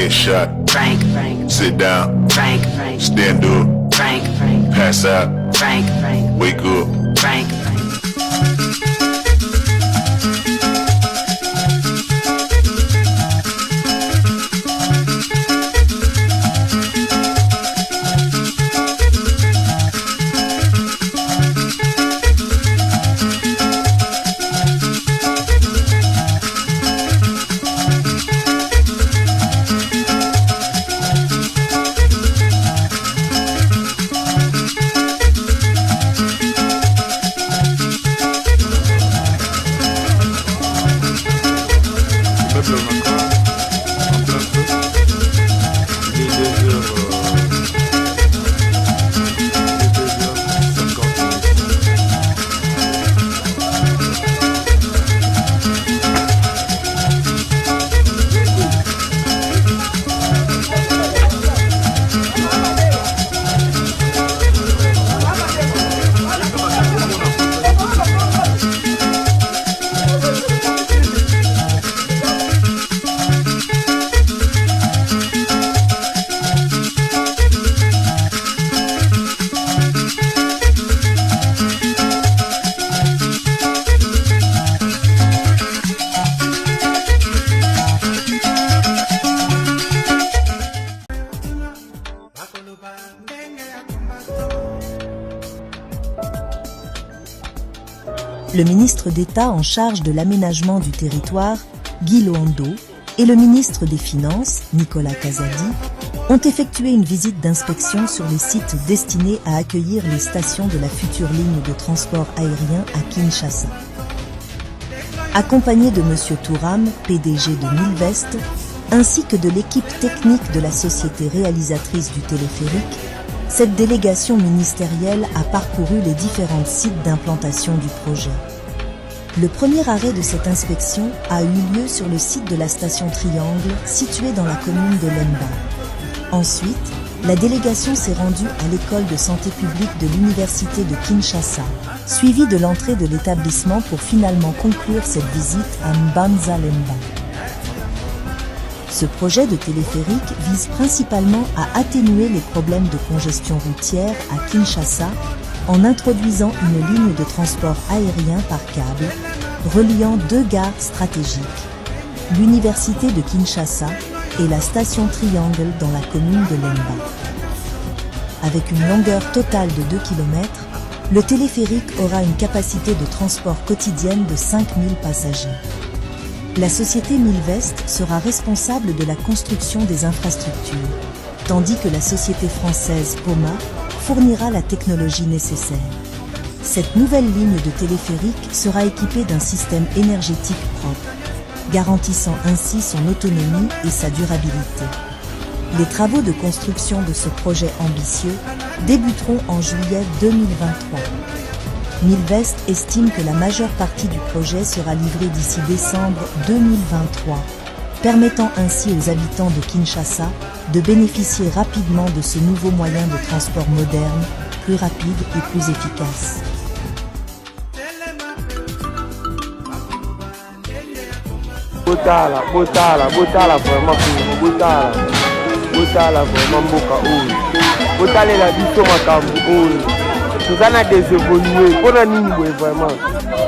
Headshot. Frank, Frank. Sit down. Frank, Frank. Stand up. Frank, Frank. Pass out. Frank, Frank. Wake up. Frank, Frank. Le ministre d'État en charge de l'aménagement du territoire, Guy Loando, et le ministre des Finances, Nicolas Kazadi, ont effectué une visite d'inspection sur les sites destinés à accueillir les stations de la future ligne de transport aérien à Kinshasa. Accompagné de M. Touram, PDG de Milvest, ainsi que de l'équipe technique de la société réalisatrice du téléphérique, cette délégation ministérielle a parcouru les différents sites d'implantation du projet. Le premier arrêt de cette inspection a eu lieu sur le site de la station Triangle, située dans la commune de Lemba. Ensuite, la délégation s'est rendue à l'école de santé publique de l'université de Kinshasa, suivie de l'entrée de l'établissement pour finalement conclure cette visite à Mbanza Lemba. Ce projet de téléphérique vise principalement à atténuer les problèmes de congestion routière à Kinshasa en introduisant une ligne de transport aérien par câble reliant deux gares stratégiques, l'université de Kinshasa et la station Triangle dans la commune de Lemba. Avec une longueur totale de 2 km, le téléphérique aura une capacité de transport quotidienne de 5000 passagers. La société Milvest sera responsable de la construction des infrastructures, tandis que la société française Poma fournira la technologie nécessaire. Cette nouvelle ligne de téléphérique sera équipée d'un système énergétique propre, garantissant ainsi son autonomie et sa durabilité. Les travaux de construction de ce projet ambitieux débuteront en juillet 2023. Milvest estime que la majeure partie du projet sera livrée d'ici décembre 2023, permettant ainsi aux habitants de Kinshasa de bénéficier rapidement de ce nouveau moyen de transport moderne, plus rapide et plus efficace. Botala vraiment mboka oyo. Botalela biso makambo oyo. Tozana désévoluer pona nini boye vraiment.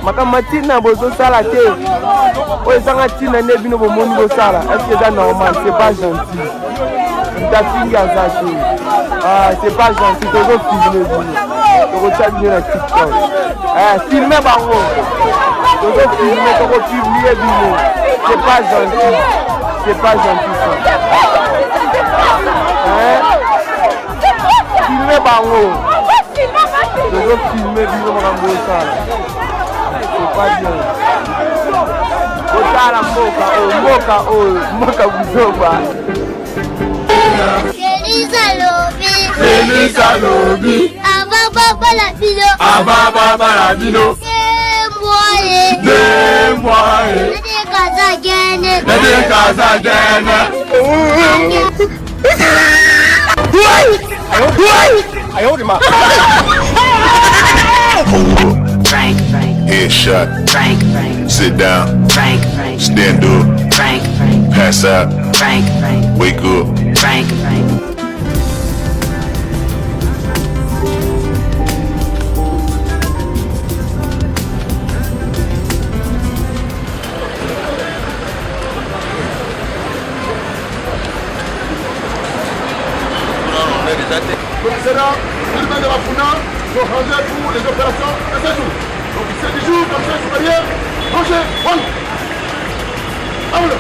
Makambo matina bozosala te. Oyo sanga tina nde bino bomoni bosala. Est-ce que c'est normal? C'est pas gentil. Ntafingi azate. Ah, c'est pas gentil. Tozo filmer bino. Tozo tchabine na TikTok. Filmer bango. Tozo filmer, tozo publier bino. C'est pas gentil. C'est pas gentil ça. Filmer bango. Je veux filmer bino makambo osala. C'est pas bien. Osala mboka buzoba. Elisa lobi. Ababa la bino. Demboye. Nede kaza gene. Frank, Frank. Headshot. Frank, Frank. Sit down. Frank, Frank. Stand up. Frank, Frank. Pass out. Frank, Frank, Wake up. Frank, Frank. Commissariat, urbain de la Founa, sont rangés pour les opérations de ce jour. Donc c'est du jour comme ça, supérieur, rangez, one. Aoula.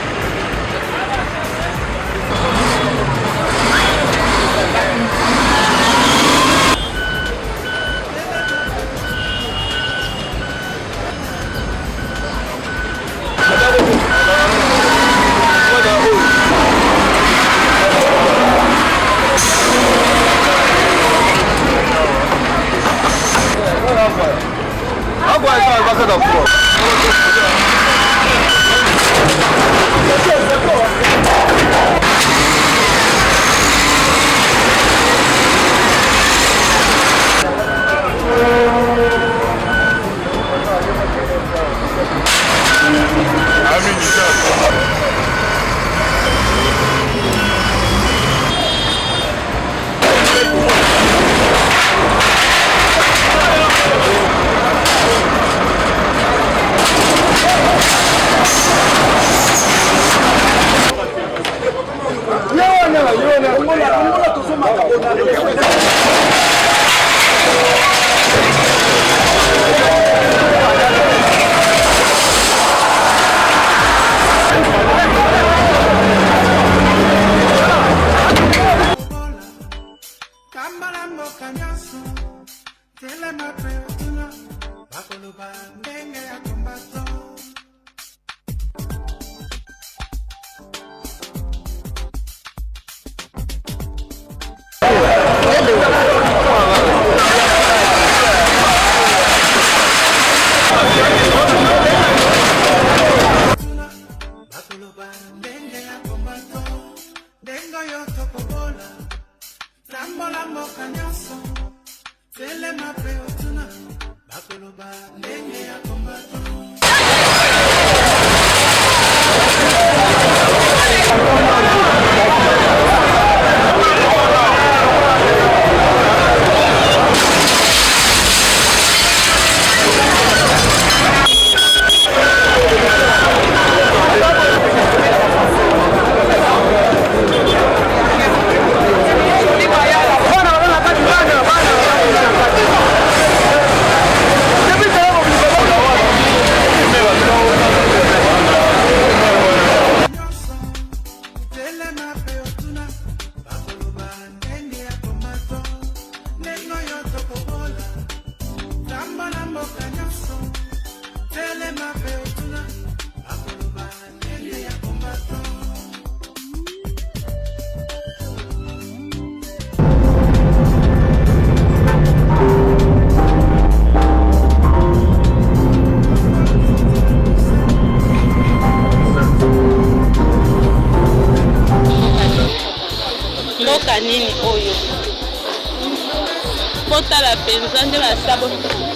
nini oyo potala penza nde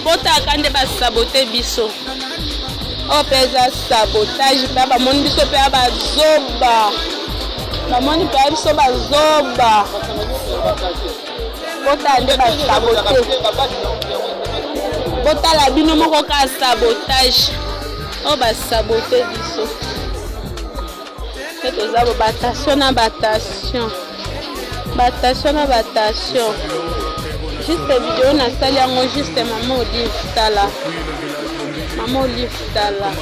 potaka nde basabote biso oyo mpe eza sabotage mpe bamoni biso mpe bazoba bamoni mpe biso bazoba potala nde basabote potala bino moko ka sabotage oyo basabote biso mpe toza bo batation na batation batation na batation juste video nasali yango juste mama Olive tala mama Olive tala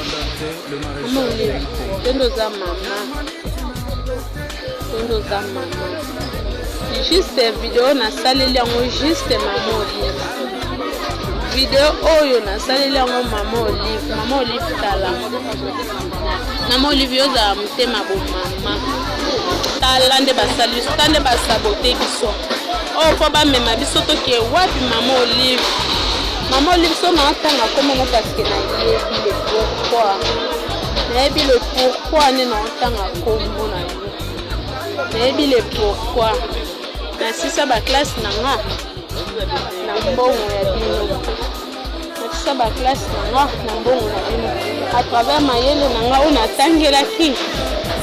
mama Olive tondoza mama juste video nasali yango juste mama Olive video oyo nasali yango mama Olive tala mama Olive yoza mutema bo mama tala nde basali biso tande basabote biso oyo mpo bamema biso toke wapi mama Olive so naotanga komona paske nayebi le pourquoi nde naotanga kombo na yo nayebi le pourquoi nasisa baklasse na nga na mbongo ya bino nasisa baklasse na nga na mbongo na bino à travers mayele na nga oyo natangelaki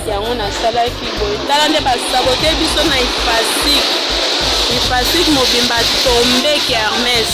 yango nasalaki boye tala nde basabote biso na ifasik mobimba tombeki Hermès.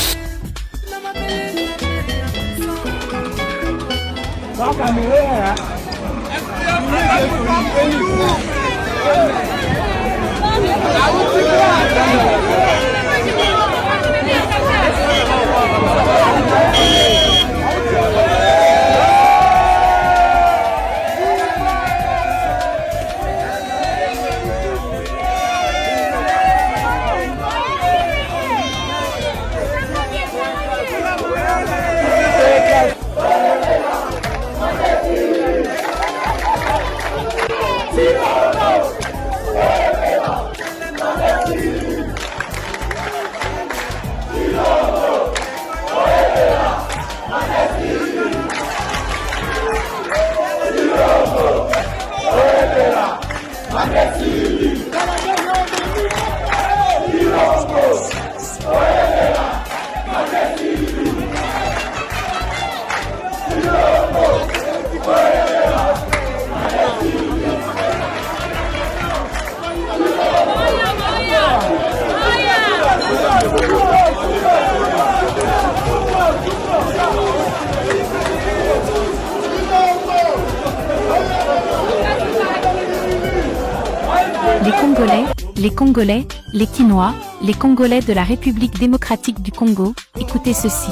Les Congolais, les Quinois, les Congolais de la République démocratique du Congo, écoutez ceci.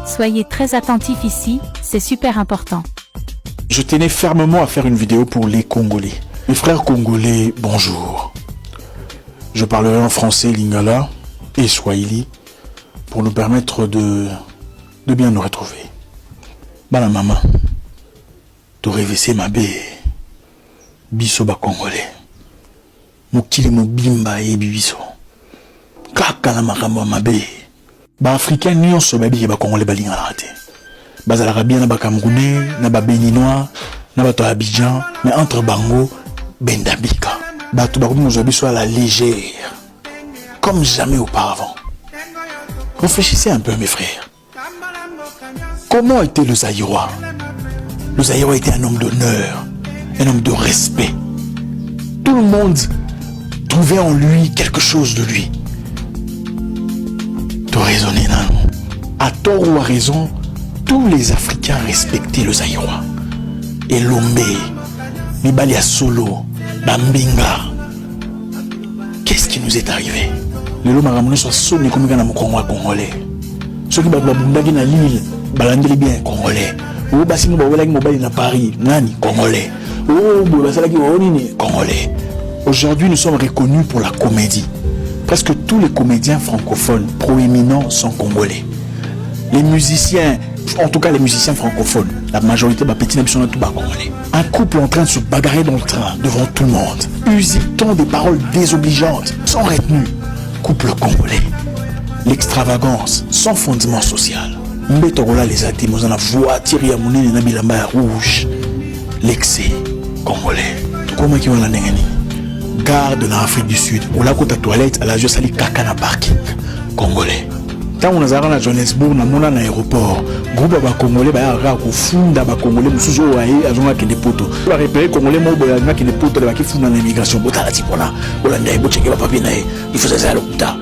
Soyez très attentifs ici, c'est super important. Je tenais fermement à faire une vidéo pour les Congolais. Mes frères congolais, bonjour. Je parlerai en français, lingala et swahili pour nous permettre de bien nous retrouver. Bana maman, tu rêvais ma bé, biso ba Congolais. Mokili mobimba e bibiso kaka na makambo mabe ba africain nyonso babi ba Congolais balingana te bazalaka bien na ba Camerounais na ba Béninois na ba to Abidjan mais entre bango bendabika bato bakomi kozwa biso à la légère comme jamais auparavant. Réfléchissez un peu mes frères, comment était le Zaïrois? Le Zaïrois était un homme d'honneur, un homme de respect. Tout le monde trouvait en lui quelque chose de lui. Tu raisonnes, non? À tort ou à raison, tous les Africains respectaient le Zaïrois. Et Lombe, Mibalia Solo, Bambinga. Qu'est-ce qui nous est arrivé? Le lot m'a soit sonné comme un Congolais. Ceux qui babundagi na Lille, balandeli bien Congolais. Ou basimo bawelagi mobile na Paris, nani Congolais. Ou basalaki onini Congolais. Aujourd'hui, nous sommes reconnus pour la comédie. Presque tous les comédiens francophones proéminents sont congolais. Les musiciens, en tout cas les musiciens francophones, la majorité des petits sont tout bas congolais. Un couple en train de se bagarrer dans le train devant tout le monde, usant des paroles désobligeantes, sans retenue. Couple congolais. L'extravagance, sans fondement social. Mbetorola les athées, dans la voiture, ya mounine na bilamba rouge. L'excès congolais. Comment qui va la nengani? Gare de l'Afrique du Sud, où la côte à toilette, à la juste sali kaka na parking congolais. Tant on a à Johannesburg, na mona na aéroport, groupe ba congolais ba ra ko funda ba congolais musuzo wae azonga ke des potos. Ba repérer congolais mo boya na ke des potos ba ki funda na immigration bota la tipona. Olanda bo checker ba papier na il faut ça l'hôpital.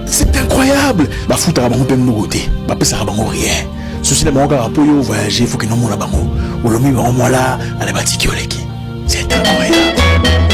C'est incroyable. Ba futa ba ngopé ngoté, ba pesa ba ngo rien. Ceci na bango ka po yo voyager, faut que non mona bango. Olomi ba mo là, ala batiki oleki. C'est incroyable.